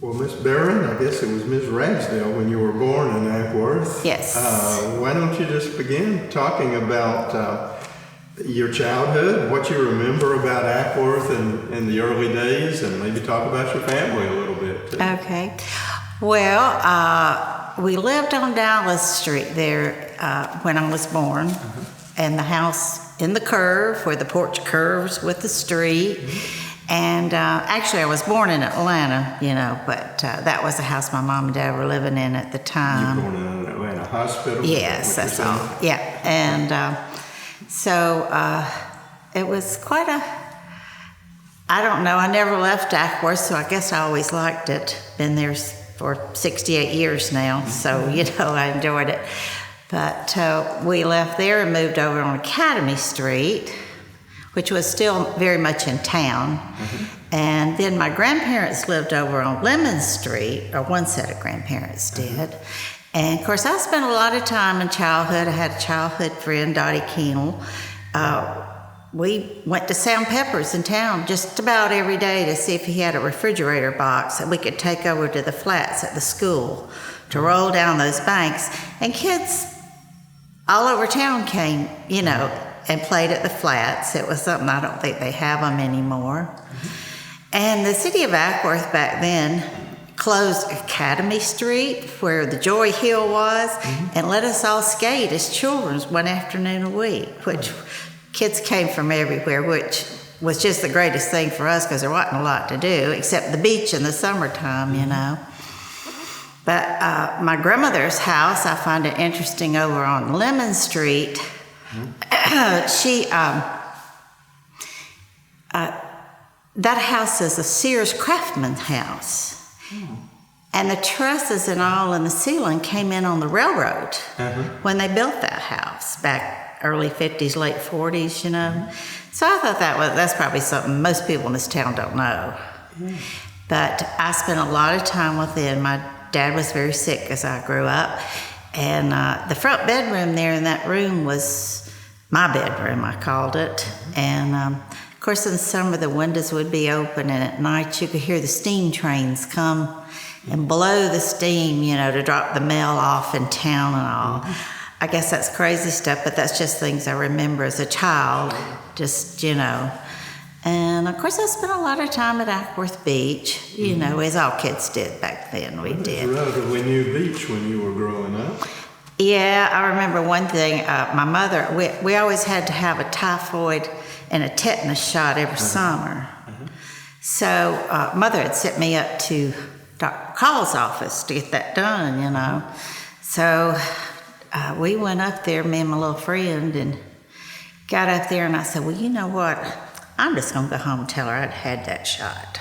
Well, Miss Barron, I guess it was Miss Ragsdale when you were born in Ackworth. Yes. Why don't you just begin talking about your childhood, what you remember about Ackworth in the early days, and maybe talk about your family a little bit, too. Okay. Well, we lived on Dallas Street there when I was born, and the house in the curve where the porch curves with the street. And actually, I was born in Atlanta, but that was the house my mom and dad were living in at the time. You were born in an Atlanta hospital? Yes, that's all. Yeah. And so it was quite I don't know, I never left Ackworth, so I guess I always liked it. Been there for 68 years now, so, I enjoyed it. But we left there and moved over on Academy Street, which was still very much in town. And then my grandparents lived over on Lemon Street, or one set of grandparents did. And of course, I spent a lot of time in childhood. I had a childhood friend, Dottie Keenel. We went to Sam Pepper's in town just about every day to see if he had a refrigerator box that we could take over to the flats at the school to roll down those banks. And kids all over town came, and played at the flats. It was something, I don't think they have them anymore. And the city of Ackworth back then closed Academy Street, where the Joy Hill was, and let us all skate as children one afternoon a week, which kids came from everywhere, which was just the greatest thing for us because there wasn't a lot to do except the beach in the summertime, But my grandmother's house, I find it interesting over on Lemon Street. That house is a Sears Craftsman house. And the trusses and all in the ceiling came in on the railroad when they built that house back early 50s, late 40s, So I thought that's probably something most people in this town don't know. But I spent a lot of time with them. My dad was very sick as I grew up. And the front bedroom there in that room was my bedroom, I called it. And of course, in summer, the windows would be open, and at night you could hear the steam trains come and blow the steam, to drop the mail off in town and all. I guess that's crazy stuff, but that's just things I remember as a child, And of course, I spent a lot of time at Ackworth Beach, as all kids did back then. We did. It was a relatively new beach when you were growing up. Yeah, I remember one thing. My mother, we always had to have a typhoid and a tetanus shot every summer. So Mother had sent me up to Dr. Call's office to get that done, So we went up there, me and my little friend, and got up there, and I said, well, you know what? I'm just going to go home and tell her I'd had that shot.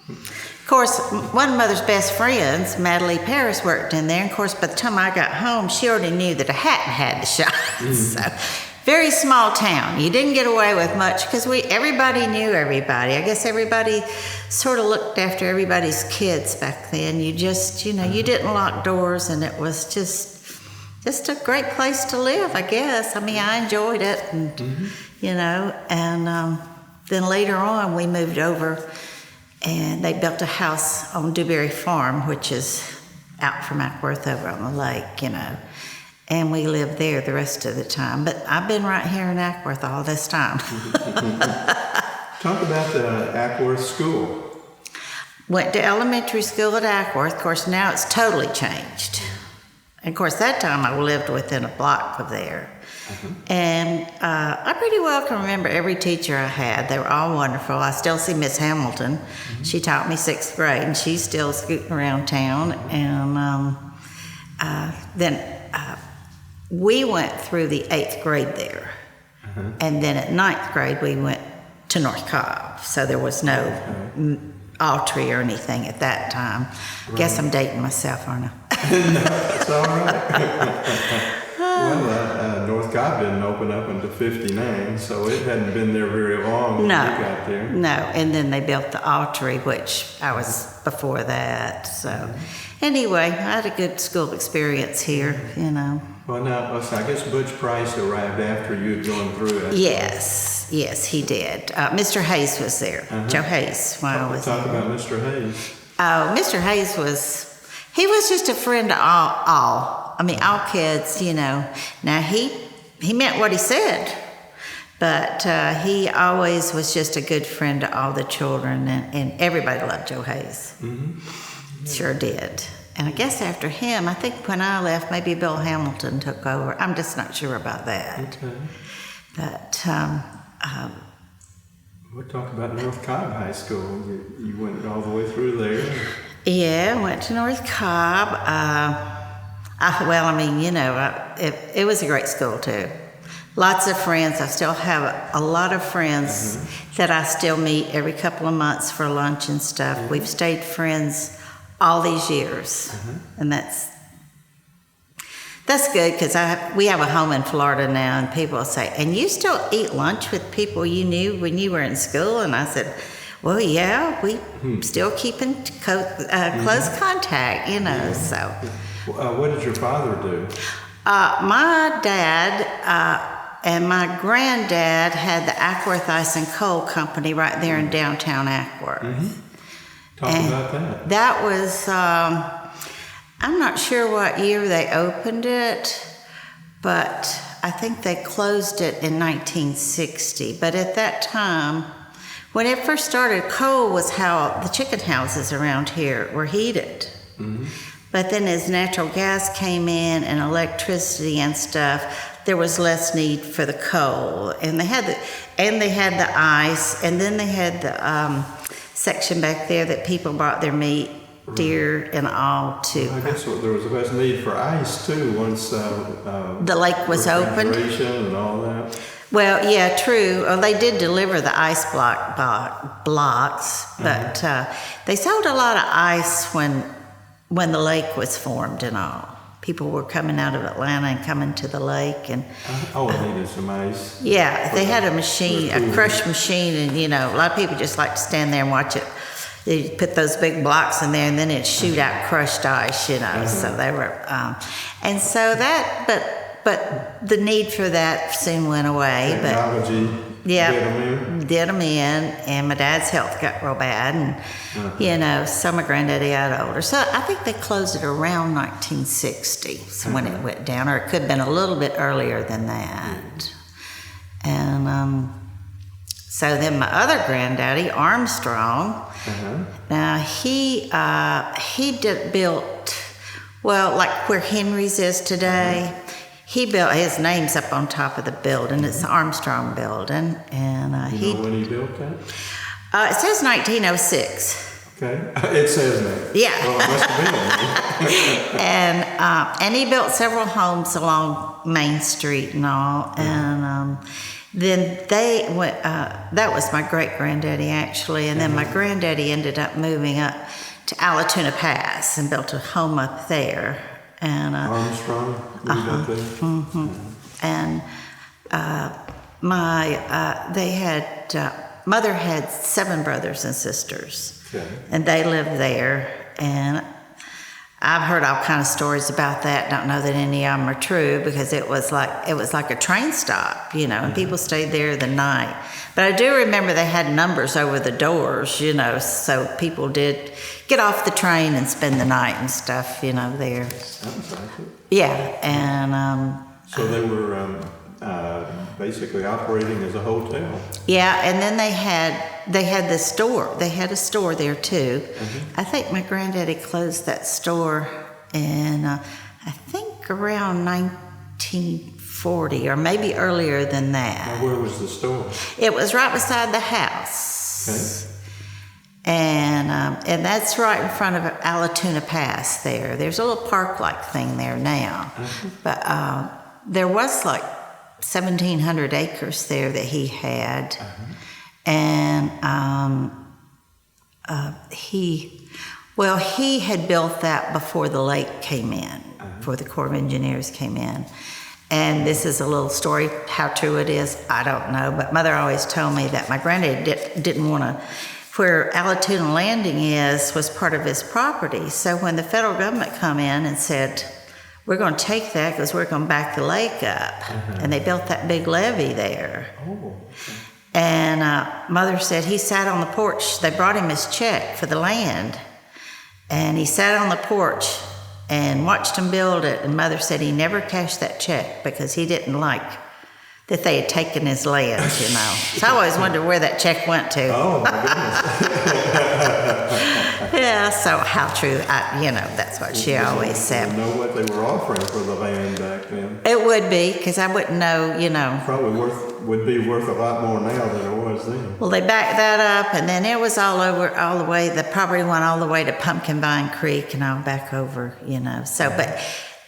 Of course, one of Mother's best friends, Madeline Paris, worked in there. And of course, by the time I got home, she already knew that I hadn't had the shot. So, very small town. You didn't get away with much because everybody knew everybody. I guess everybody sort of looked after everybody's kids back then. You just, you didn't lock doors, and it was just a great place to live, I guess. I mean, I enjoyed it, and and then later on we moved over. And they built a house on Dewberry Farm, which is out from Ackworth over on the lake, And we lived there the rest of the time. But I've been right here in Ackworth all this time. Talk about the Ackworth School. Went to elementary school at Ackworth. Of course, now it's totally changed. And of course, that time I lived within a block of there. And I pretty well can remember every teacher I had. They were all wonderful. I still see Miss Hamilton. She taught me 6th grade, and she's still scooting around town. And then we went through the 8th grade there. And then at 9th grade, we went to North Cobb. So there was no Autry or anything at that time. Right. Guess I'm dating myself, aren't I? No, it's all right. Well, North Cobb didn't open up until 59, so it hadn't been there very long when we got there. No, and then they built the Autry, which I was before that. So anyway, I had a good school experience here, Well, now, I guess Butch Price arrived after you had gone through it. Yes, he did. Mr. Hayes was there, Joe Hayes, while I was there. Talk about Mr. Hayes. Oh, Mr. Hayes he was just a friend to all. I mean, all kids, you know. Now, he meant what he said, but he always was just a good friend to all the children, and everybody loved Joe Hayes. Mm-hmm. Sure did. And I guess after him, I think when I left, maybe Bill Hamilton took over. I'm just not sure about that. Okay. But we'll talk about North Cobb High School. You went all the way through there. Yeah, went to North Cobb. It was a great school too. Lots of friends. I still have a lot of friends that I still meet every couple of months for lunch and stuff. We've stayed friends all these years, and that's good because we have a home in Florida now, and people will say, "And you still eat lunch with people you knew when you were in school?" And I said, "Well, yeah, we still keep in close contact, you know." So, what did your father do? My dad and my granddad had the Ackworth Ice and Coal Company right there in downtown Ackworth. Talk about that. That was, I'm not sure what year they opened it, but I think they closed it in 1960. But at that time, when it first started, coal was how the chicken houses around here were heated. Mm-hmm. But then as natural gas came in and electricity and stuff, there was less need for the coal. And they had the ice, and then they had the section back there that people brought their meat, deer and all to. I guess there was less need for ice too once the lake was opened. Refrigeration and all that. Well, yeah, true. Well, they did deliver the ice blocks, but they sold a lot of ice when the lake was formed and all. People were coming out of Atlanta and coming to the lake, and they needed some ice. Yeah, they had a machine, a crush machine, and you know, a lot of people just like to stand there and watch it. They put those big blocks in there, and then it'd shoot out crushed ice, you know. So they were, and so that, but the need for that soon went away. Technology. Did them in, and my dad's health got real bad, and you know, so my granddaddy got older. So I think they closed it around 1960, so when it went down, or it could have been a little bit earlier than that. And so then my other granddaddy, Armstrong, now he built, well, like where Henry's is today. He built, his name's up on top of the building. It's the Armstrong building. And you know when he built that? It says 1906. Okay. It says that. Yeah. Well, it must have been. And he built several homes along Main Street and all. And then they went, that was my great-granddaddy actually. And then my granddaddy ended up moving up to Alatoona Pass and built a home up there. And Armstrong, up there. And mother had 7 brothers and sisters, and they lived there. And I've heard all kind of stories about that. Don't know that any of them are true because it was like a train stop, you know, and people stayed there the night. But I do remember they had numbers over the doors, you know, so people did get off the train and spend the night and stuff, you know, there. Sounds like it. Yeah, and so they were basically operating as a hotel. Yeah, and then they had the store. They had a store there too. I think my granddaddy closed that store in I think around 1940 or maybe earlier than that. Now, where was the store? It was right beside the house. Okay. And that's right in front of Alatoona Pass there. There's a little park-like thing there now. But there was like 1,700 acres there that he had. And he had built that before the lake came in, before the Corps of Engineers came in. And this is a little story, how true it is, I don't know. But Mother always told me that my granddad didn't want to, where Alatoona Landing was part of his property. So when the federal government come in and said, we're going to take that because we're going to back the lake up. And they built that big levee there. And Mother said he sat on the porch. They brought him his check for the land. And he sat on the porch and watched them build it. And Mother said he never cashed that check because he didn't like that they had taken his land, you know. So I always wondered where that check went to. Oh, my goodness. Yeah, so how true, that's what she always said. I know what they were offering for the land back then. It would be, because I wouldn't know, Probably would be worth a lot more now than it was then. Well, they backed that up, and then it was all the way, the property went all the way to Pumpkin Vine Creek and all back over, So, but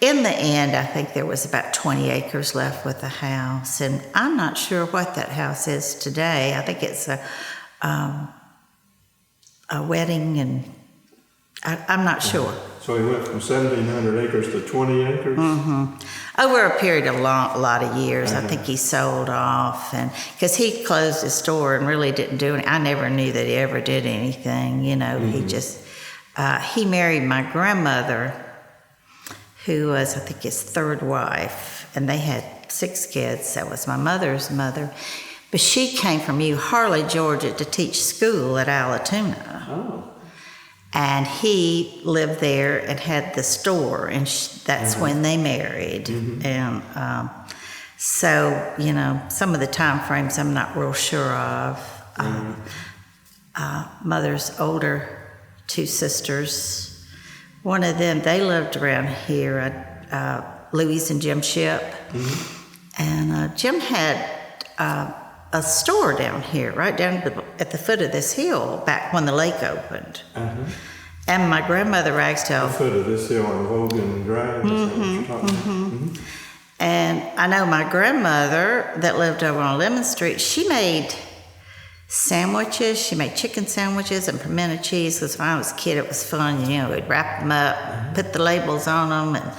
in the end, I think there was about 20 acres left with the house, and I'm not sure what that house is today. I think it's a wedding, and I'm not sure. So he went from 1,700 acres to 20 acres? Mm-hmm. Over a period of a lot of years. I think he sold off, and because he closed his store and really didn't do anything. I never knew that he ever did anything, He just, he married my grandmother, who was, I think, his third wife, and they had 6 kids. That was my mother's mother. But she came from Harley, Georgia, to teach school at Allatoona. Oh. And he lived there and had the store, and that's when they married. And so, some of the time frames I'm not real sure of. Mother's older 2 sisters, one of them, they lived around here, Louise and Jim Shipp. And Jim had a store down here, right down at the foot of this hill, back when the lake opened. And my grandmother Ragsdale. The foot of this hill on Hogan Drive. And I know my grandmother that lived over on Lemon Street, she made sandwiches. She made chicken sandwiches and pimento cheese, because when I was a kid, it was fun. We'd wrap them up, put the labels on them, and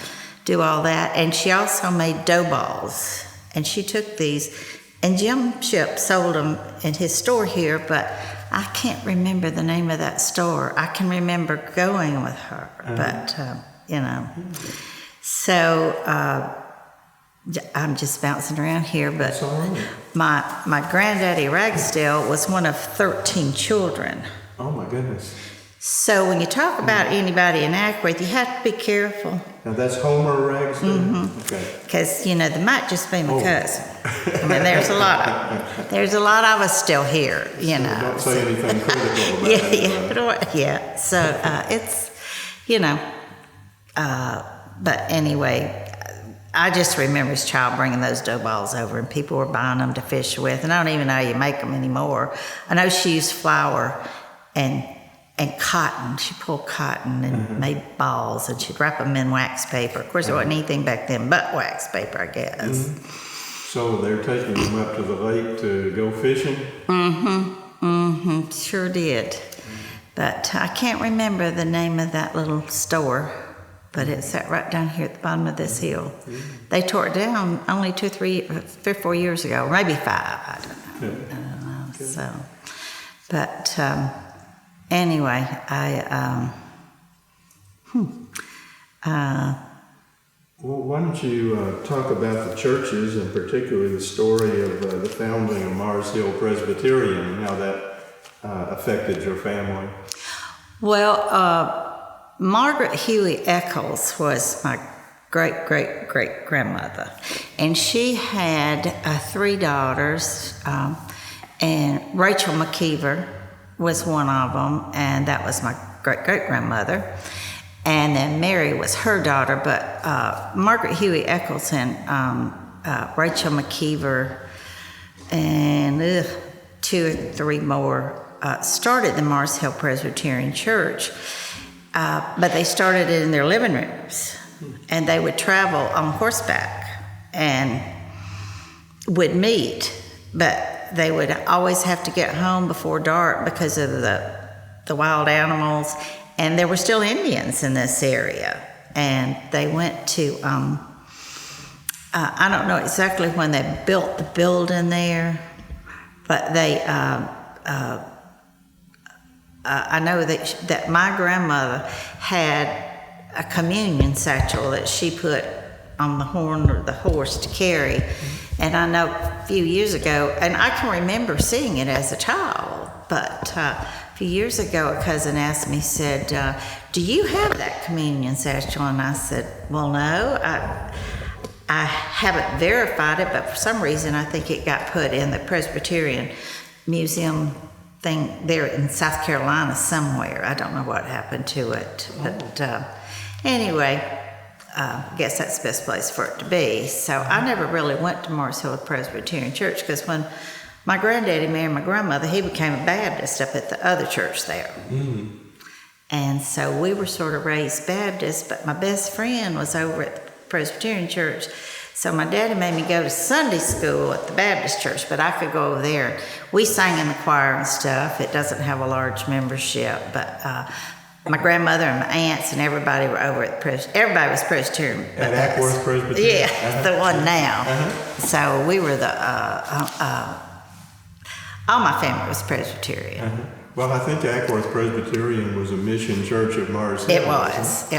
do all that. And she also made dough balls. And she took these, and Jim Shipp sold them in his store here, but I can't remember the name of that store. I can remember going with her, but, So I'm just bouncing around here, but my granddaddy Ragsdale was one of 13 children. Oh, my goodness. So when you talk about anybody in Acworth, you have to be careful. Now that's Homer Ragsdale? Okay. Because, they might just be my cousin. I mean, there's a lot of us still here, Don't say anything critical about it. Yeah. So it's, but anyway, I just remember as a child bringing those dough balls over, and people were buying them to fish with, and I don't even know how you make them anymore. I know she used flour and cotton. She pulled cotton and made balls, and she'd wrap them in wax paper. Of course, there wasn't anything back then but wax paper, I guess. So they're taking them up to the lake to go fishing? Sure did. But I can't remember the name of that little store, but it sat right down here at the bottom of this hill. They tore it down only 3 or 4 years ago, maybe 5, I don't know. So, but anyway, Well, why don't you talk about the churches, and particularly the story of the founding of Mars Hill Presbyterian and how that affected your family? Well, Margaret Huey Eccles was my great-great-great-grandmother, and she had 3 daughters, and Rachel McKeever was one of them, and that was my great-great-grandmother. And then Mary was her daughter, but Margaret Huey Eccles and Rachel McKeever and 2 or 3 more started the Mars Hill Presbyterian Church, but they started it in their living rooms, and they would travel on horseback and would meet, but they would always have to get home before dark because of the wild animals. And there were still Indians in this area, and they went to, I don't know exactly when they built the building there, but they, I know that my grandmother had a communion satchel that she put on the horn of the horse to carry. And I know a few years ago, and I can remember seeing it as a child, but few years ago, a cousin asked me, said, do you have that communion satchel? And I said, well, no, I haven't verified it, but for some reason I think it got put in the Presbyterian Museum thing there in South Carolina somewhere. I don't know what happened to it, but anyway, I guess that's the best place for it to be. So I never really went to Mars Hill Presbyterian Church, because when my granddaddy married my grandmother, he became a Baptist up at the other church there. And so we were sort of raised Baptist, but my best friend was over at the Presbyterian church. So my daddy made me go to Sunday school at the Baptist church, but I could go over there. We sang in the choir and stuff. It doesn't have a large membership, but my grandmother and my aunts and everybody were over at the everybody was Presbyterian. At Ackworth Presbyterian? Yeah, the one now. So we were all my family was Presbyterian. Well, I think Ackworth Presbyterian was a mission church of Mars Hill. It was,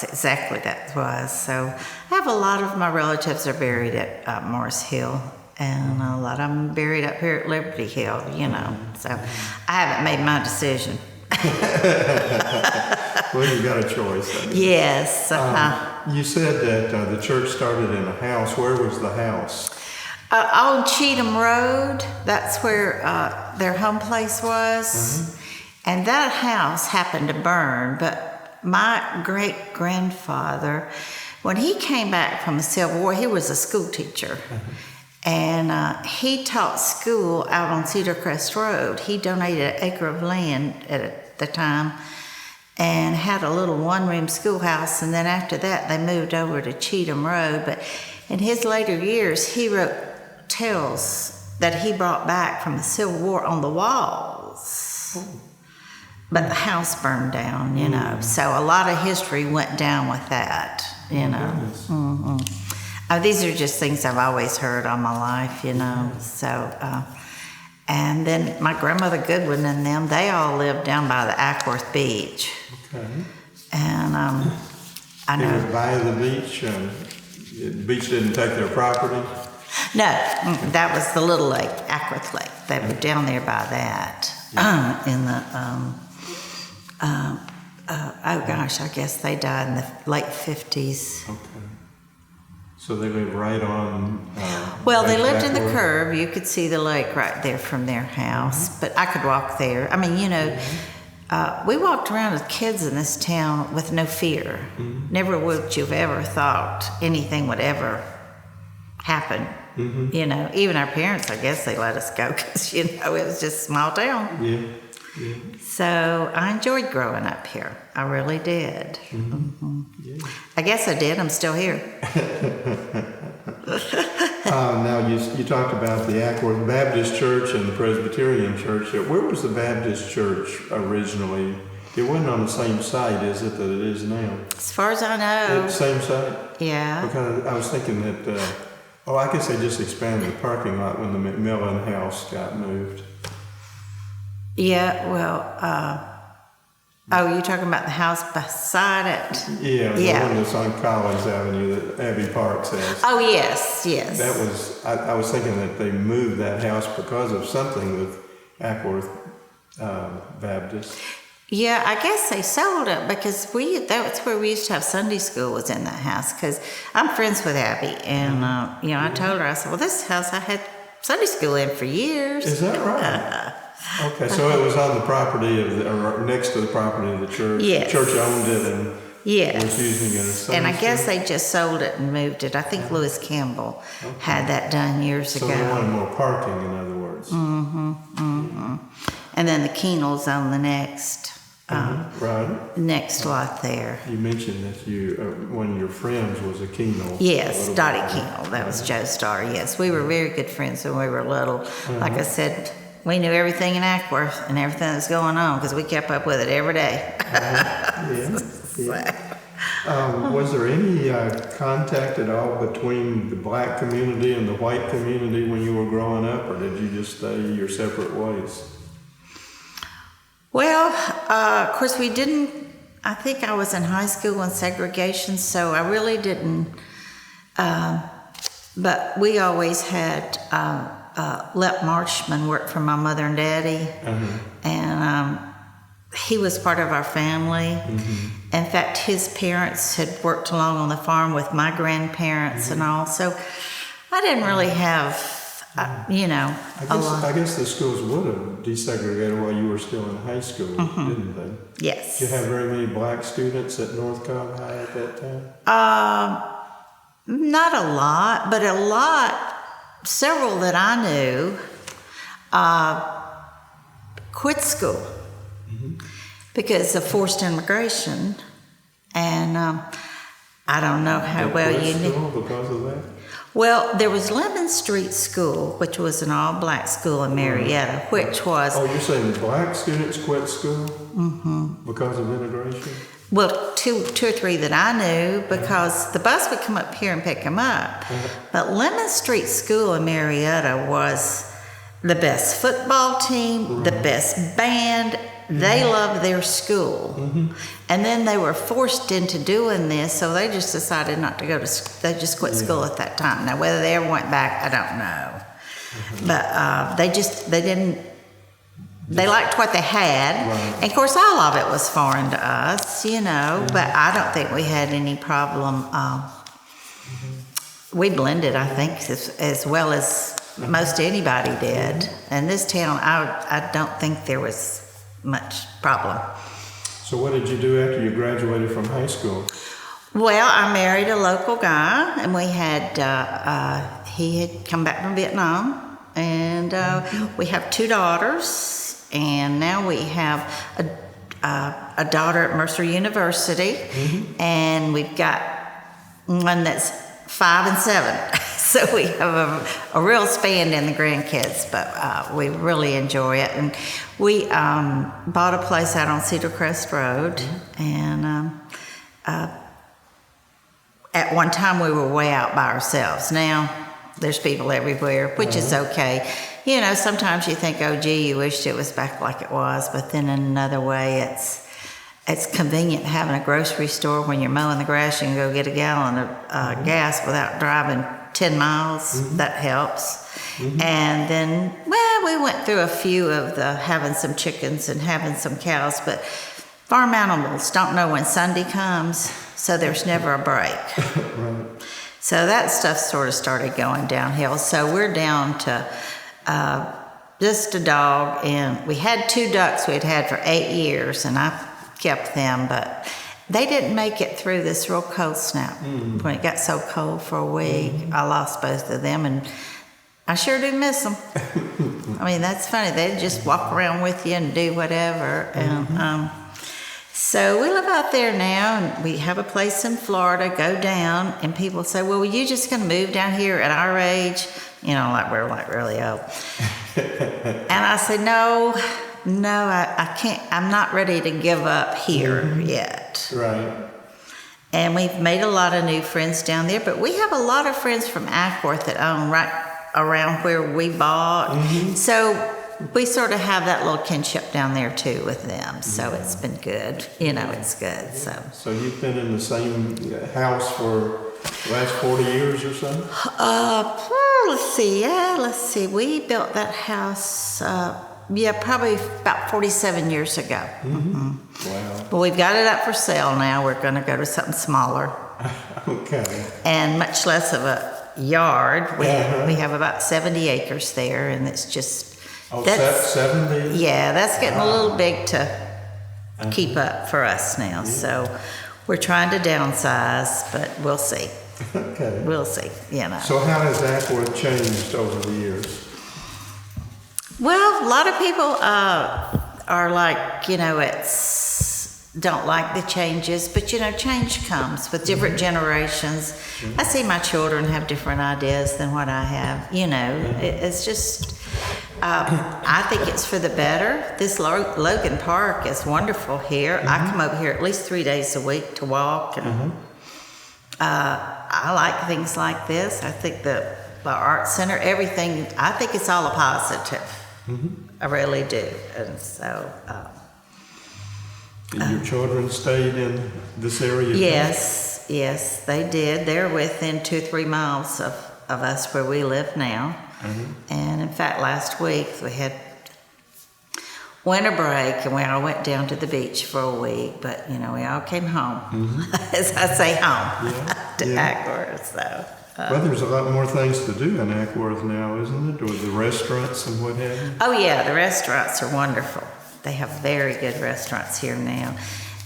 exactly that was. So I have a lot of my relatives are buried at Mars Hill, and a lot of them buried up here at Liberty Hill, you know. So I haven't made my decision. Well, you got a choice. Yes. You said that the church started in a house. Where was the house? On Cheatham Road, that's where their home place was. And that house happened to burn, but my great-grandfather, when he came back from the Civil War, he was a school teacher. And he taught school out on Cedar Crest Road. He donated an acre of land at the time and had a little one-room schoolhouse. And then after that, they moved over to Cheatham Road. But in his later years, he wrote tales that he brought back from the Civil War on the walls. But the house burned down, you know. So a lot of history went down with that, you know. These are just things I've always heard all my life, you know. So, and then my grandmother Goodwin and them, they all lived down by the Ackworth Beach. And I know. It was by the beach. The beach didn't take their property? No, that was the little lake, Ackworth Lake. They were down there by that. In the, oh gosh, I guess they died in the late 50s. Okay. So they lived right on... well, they lived in the curve. You could see the lake right there from their house. But I could walk there. I mean, you know, we walked around as kids in this town with no fear. Never would you've ever thought anything would ever happen. You know, even our parents, I guess they let us go because, you know, it was just a small town. So I enjoyed growing up here. I really did. I guess I did. I'm still here. Now, you talked about the Ackworth Baptist Church and the Presbyterian Church. Where was the Baptist Church originally? It wasn't on the same site, is it, that it is now? As far as I know. Same site? Yeah. Because I was thinking that, I guess they just expanded the parking lot when the McMillan house got moved. Yeah, well, you're talking about the house beside it? Yeah, the one that's on Collins Avenue that Abbey Parks has. Oh, yes. That was, I was thinking that they moved that house because of something with Ackworth Baptist. Yeah, I guess they sold it because that's where we used to have Sunday school, was in that house, because I'm friends with Abby, and you know, I told her, I said, well, this house I had Sunday school in for years. Is that right? Okay, so it was on the property or next to the property of the church. Yes. The church owned it and was using it as Sunday and I guess school? they just sold it and moved it. I think Lewis Campbell had that done years ago. So they wanted more parking, in other words. And then the Keenels on the next next lot there. You mentioned that one of your friends was a Keenel. Yes, Dottie Keenel. That was Joe's daughter. Yes, we were very good friends when we were little. Like I said, we knew everything in Ackworth and everything that was going on because we kept up with it every day. Was there any contact at all between the black community and the white community when you were growing up, or did you just stay your separate ways? Well, of course, we didn't. I think I was in high school when segregation, so I really didn't. But we always had let Marshman work for my mother and daddy, and he was part of our family. In fact, his parents had worked along on the farm with my grandparents and all. So I didn't really have, I guess the schools would have desegregated while you were still in high school, didn't they? Yes. Did you have very many black students at North Cobb High at that time? Not a lot, but several that I knew quit school because of forced immigration. And I don't know how well you knew. Because of that? Well, there was Lemon Street School, which was an all-black school in Marietta, which was... Oh, you're saying black students quit school because of immigration? Well, two or three that I knew, because the bus would come up here and pick them up. But Lemon Street School in Marietta was the best football team, the best band. They loved their school. And then they were forced into doing this, so they just decided not to go to school. They just quit school at that time. Now, whether they ever went back, I don't know. But they liked what they had. And of course, all of it was foreign to us, but I don't think we had any problem. We blended, I think, as well as most anybody did. And this town, I don't think there was much problem. So what did you do after you graduated from high school? Well, I married a local guy, and we had, he had come back from Vietnam, and we have 2 daughters, and now we have a daughter at Mercer University, and we've got one that's 5 and 7. So we have a real span in the grandkids, but we really enjoy it. And we bought a place out on Cedar Crest Road, and at one time we were way out by ourselves. Now there's people everywhere, which is okay. Sometimes you think, oh, gee, you wished it was back like it was, but then in another way, it's convenient having a grocery store when you're mowing the grass. You can go get a gallon of gas without driving 10 miles. That helps. And then, we went through a few of having some chickens and having some cows, but farm animals don't know when Sunday comes, so there's never a break. So that stuff sort of started going downhill. So we're down to just a dog, and we had 2 ducks we'd had for 8 years, and I kept them, but they didn't make it through this real cold snap. When it got so cold for a week, I lost both of them, and I sure do miss them. I mean, that's funny. They just walk around with you and do whatever. And so we live out there now, and we have a place in Florida. Go down, and people say, well, were you just going to move down here at our age? Like we're like really old. And I said, no, I can't. I'm not ready to give up here yet. Right. And we've made a lot of new friends down there, but we have a lot of friends from Ackworth that own right around where we bought. So we sort of have that little kinship down there too with them. So it's been good. It's good. So you've been in the same house for the last 40 years or so? Let's see. We built that house, probably about 47 years ago. Wow. But we've got it up for sale now. We're going to go to something smaller. Okay. And much less of a yard. We have about 70 acres there, and it's just... Oh, 70? Yeah, that's getting a little big to keep up for us now. So we're trying to downsize, but we'll see. Okay. We'll see, So how has Ackworth changed over the years? Well, a lot of people are like, don't like the changes, but change comes with different generations. I see my children have different ideas than what I have. It's just, I think it's for the better. This Logan Park is wonderful here. I come over here at least 3 days a week to walk, and I like things like this. I think the art center, everything, I think it's all a positive. I really do. And so... Did your children stayed in this area? Yes, they did. They're within 2 or 3 miles of us where we live now. And in fact, last week we had winter break, and we all went down to the beach for a week. But we all came home, as I say, home to Ackworth. So. Well, there's a lot more things to do in Ackworth now, isn't it? Or the restaurants and what have you? Oh yeah, the restaurants are wonderful. They have very good restaurants here now.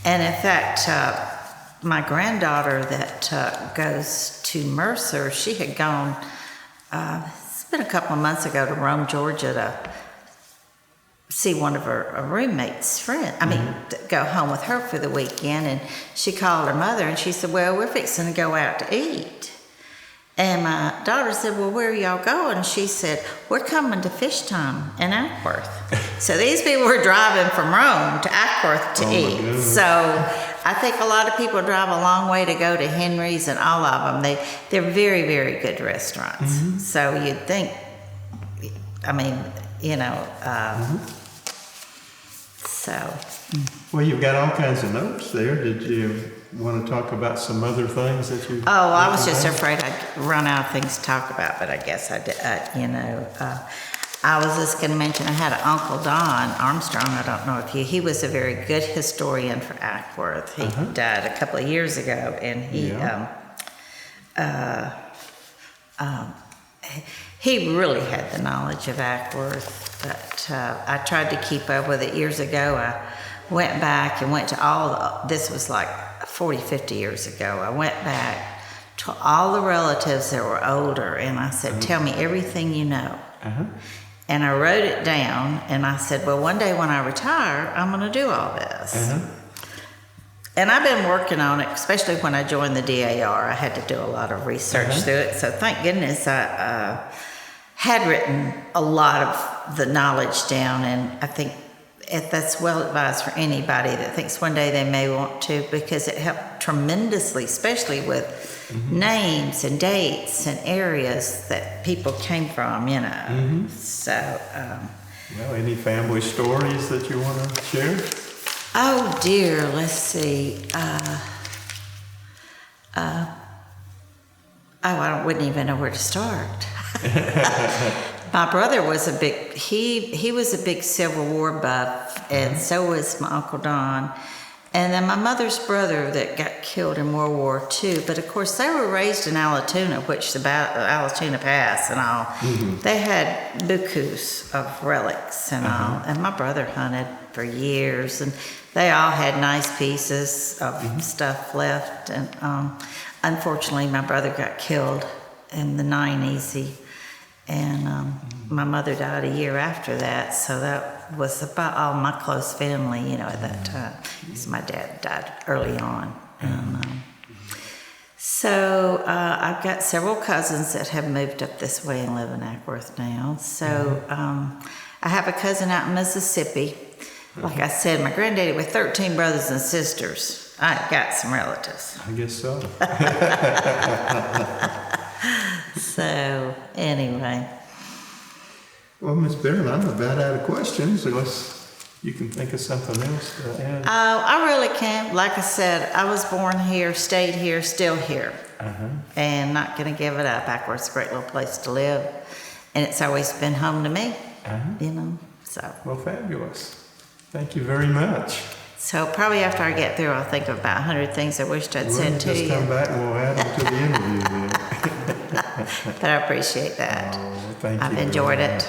And in fact, my granddaughter that goes to Mercer, she had gone, it's been a couple of months ago, to Rome, Georgia to see one of her roommate's friends. To go home with her for the weekend. And she called her mother and she said, well, we're fixing to go out to eat. And my daughter said, well, where are y'all going? And she said, we're coming to Fish Time in Ackworth. So these people were driving from Rome to Ackworth to eat. So I think a lot of people drive a long way to go to Henry's, and all of them. They're very, very good restaurants. So you'd think, so. Well, you've got all kinds of notes there. Did you want to talk about some other things that you? Oh, I was just afraid I'd run out of things to talk about, but I guess I did. I was just going to mention I had an Uncle Don Armstrong. I don't know if he was a very good historian for Ackworth. He died a couple of years ago, and he really had the knowledge of Ackworth. But I tried to keep up with it years ago. I went back and went to this was like 40, 50 years ago. I went back to all the relatives that were older, and I said, tell me everything you know. And I wrote it down, and I said, well, one day when I retire, I'm going to do all this. And I've been working on it, especially when I joined the DAR. I had to do a lot of research through it. So thank goodness I had written a lot of the knowledge down, and I think that's well advised for anybody that thinks one day they may want to, because it helped tremendously, especially with names and dates and areas that people came from, So. Well, any family stories that you want to share? Oh dear, let's see. I wouldn't even know where to start. My brother was he was a big Civil War buff, and so was my Uncle Don. And then my mother's brother that got killed in World War II. But of course, they were raised in Allatoona, which the Allatoona Pass and all. They had bukus of relics and all. And my brother hunted for years, and they all had nice pieces of stuff left. And unfortunately, my brother got killed in the 90s. And my mother died a year after that, so that was about all my close family, at that time. Because my dad died early on. And, so I've got several cousins that have moved up this way and live in Ackworth now. So I have a cousin out in Mississippi. Like I said, my granddaddy with 13 brothers and sisters. I got some relatives. I guess so. So, anyway. Well, Miss Barron, I'm about out of questions, unless you can think of something else to add. I really can't. Like I said, I was born here, stayed here, still here. And not going to give it up. Ackworth's a great little place to live. And it's always been home to me, so. Well, fabulous. Thank you very much. So probably after I get through, I'll think of about 100 things I wished I'd said to you. Just come back and we'll add them to the interview then. But I appreciate that. Oh, thank you. I've enjoyed it.